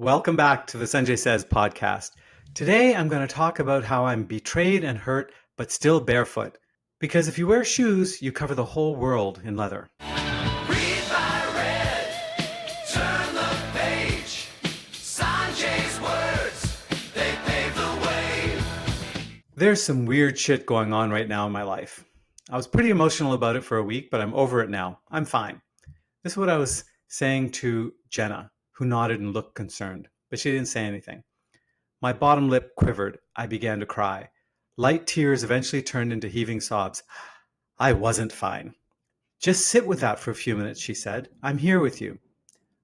Welcome back to the Sanjay Says podcast. Today I'm going to talk about how I'm betrayed and hurt, but still barefoot. Because if you wear shoes, you cover the whole world in leather. Read my red, turn the page. Sanjay's words, they pave the way. There's some weird shit going on right now in my life. I was pretty emotional about it for a week, but I'm over it now. I'm fine. This is what I was saying to Jenna, who nodded and looked concerned, but she didn't say anything. My bottom lip quivered. I began to cry. Light tears eventually turned into heaving sobs. I wasn't fine. Just sit with that for a few minutes, she said. I'm here with you.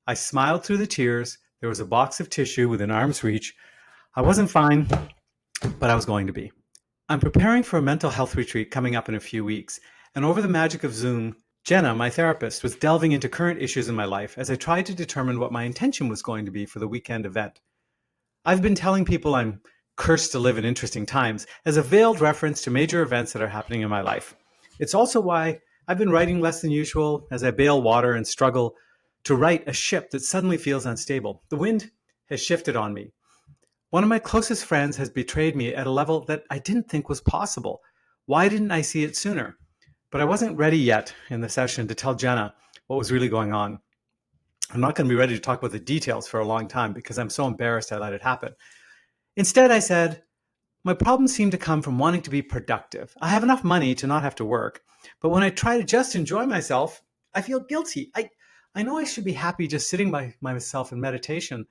I smiled through the tears. There was a box of tissue within arm's reach. I wasn't fine, but I was going to be. I'm preparing for a mental health retreat coming up in a few weeks, and over the magic of Zoom, Jenna, my therapist, was delving into current issues in my life as I tried to determine what my intention was going to be for the weekend event. I've been telling people I'm cursed to live in interesting times as a veiled reference to major events that are happening in my life. It's also why I've been writing less than usual as I bail water and struggle to right a ship that suddenly feels unstable. The wind has shifted on me. One of my closest friends has betrayed me at a level that I didn't think was possible. Why didn't I see it sooner? But I wasn't ready yet in the session to tell Jenna what was really going on. I'm not going to be ready to talk about the details for a long time because I'm so embarrassed I let it happen. Instead, I said, my problems seem to come from wanting to be productive. I have enough money to not have to work, but when I try to just enjoy myself, I feel guilty. I know I should be happy just sitting by myself in meditation,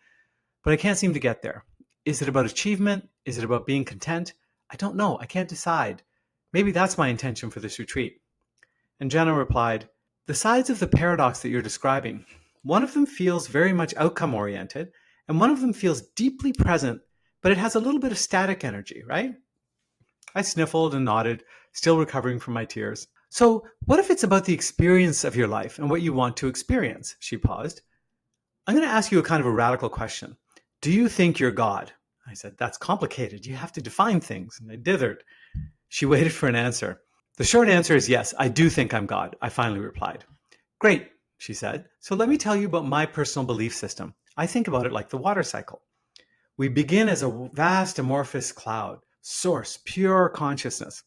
but I can't seem to get there. Is it about achievement? Is it about being content? I don't know. I can't decide. Maybe that's my intention for this retreat. And Jenna replied, the sides of the paradox that you're describing, one of them feels very much outcome oriented, and one of them feels deeply present, but it has a little bit of static energy, right? I sniffled and nodded, still recovering from my tears. So what if it's about the experience of your life and what you want to experience? She paused. I'm going to ask you a kind of a radical question. Do you think you're God? I said, that's complicated. You have to define things. And I dithered. She waited for an answer. The short answer is yes, I do think I'm God, I finally replied. Great, she said. So let me tell you about my personal belief system. I think about it like the water cycle. We begin as a vast amorphous cloud, source, pure consciousness.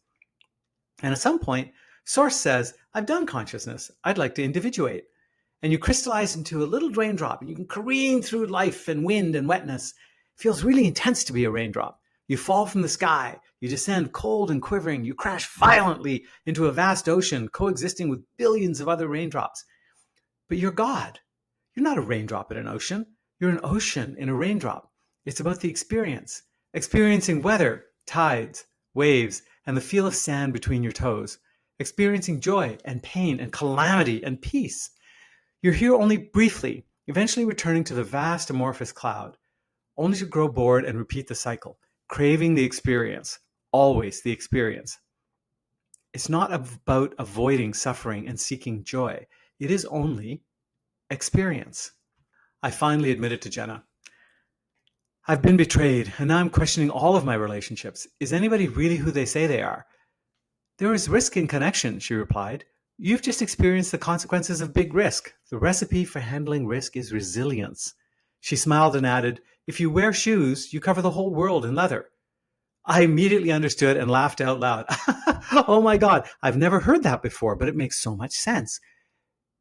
And at some point, source says, I've done consciousness. I'd like to individuate. And you crystallize into a little raindrop, and you can careen through life and wind and wetness. It feels really intense to be a raindrop. You fall from the sky, you descend cold and quivering, you crash violently into a vast ocean coexisting with billions of other raindrops. But you're God. You're not a raindrop in an ocean. You're an ocean in a raindrop. It's about the experience, experiencing weather, tides, waves, and the feel of sand between your toes, experiencing joy and pain and calamity and peace. You're here only briefly, eventually returning to the vast amorphous cloud, only to grow bored and repeat the cycle, craving the experience, always the experience. It's not about avoiding suffering and seeking joy. It is only experience. I finally admitted to Jenna, I've been betrayed, and now I'm questioning all of my relationships. Is anybody really who they say they are? There is risk in connection, she replied. You've just experienced the consequences of big risk. The recipe for handling risk is resilience. She smiled and added, if you wear shoes, you cover the whole world in leather. I immediately understood and laughed out loud. Oh my God, I've never heard that before, but it makes so much sense.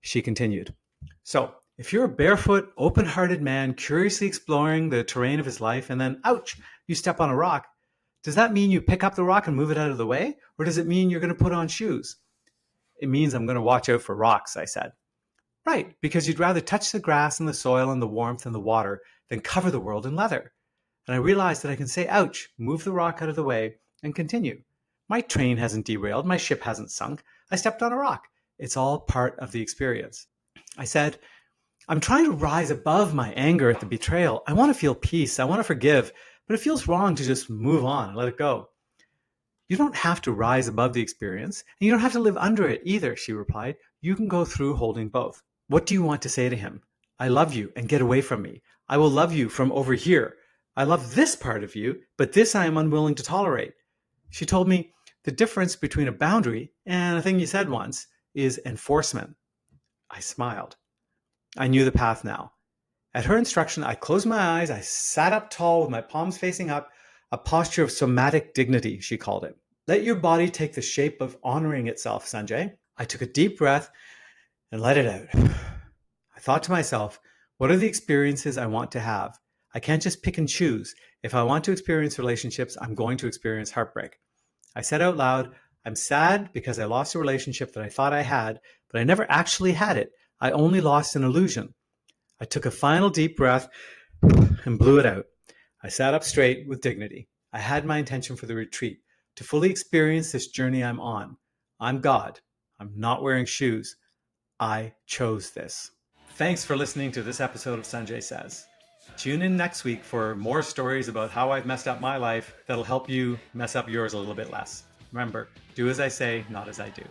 She continued. So, if you're a barefoot, open-hearted man curiously exploring the terrain of his life and then, ouch, you step on a rock, does that mean you pick up the rock and move it out of the way? Or does it mean you're going to put on shoes? It means I'm going to watch out for rocks, I said. Right, because you'd rather touch the grass and the soil and the warmth and the water than cover the world in leather. And I realized that I can say, ouch, move the rock out of the way, and continue. My train hasn't derailed, my ship hasn't sunk. I stepped on a rock. It's all part of the experience. I said, I'm trying to rise above my anger at the betrayal. I want to feel peace. I want to forgive, but it feels wrong to just move on and let it go. You don't have to rise above the experience, and you don't have to live under it either, she replied. You can go through holding both. What do you want to say to him? I love you, and get away from me. I will love you from over here. I love this part of you, but this I am unwilling to tolerate. She told me the difference between a boundary and a thing you said once is enforcement. I smiled. I knew the path now. At her instruction, I closed my eyes, I sat up tall with my palms facing up, a posture of somatic dignity, she called it. Let your body take the shape of honoring itself, Sanjay. I took a deep breath and let it out. I thought to myself, what are the experiences I want to have? I can't just pick and choose. If I want to experience relationships, I'm going to experience heartbreak. I said out loud, I'm sad because I lost a relationship that I thought I had, but I never actually had it. I only lost an illusion. I took a final deep breath and blew it out. I sat up straight with dignity. I had my intention for the retreat, to fully experience this journey I'm on. I'm God. I'm not wearing shoes. I chose this. Thanks for listening to this episode of Sanjay Says. Tune in next week for more stories about how I've messed up my life that'll help you mess up yours a little bit less. Remember, do as I say, not as I do.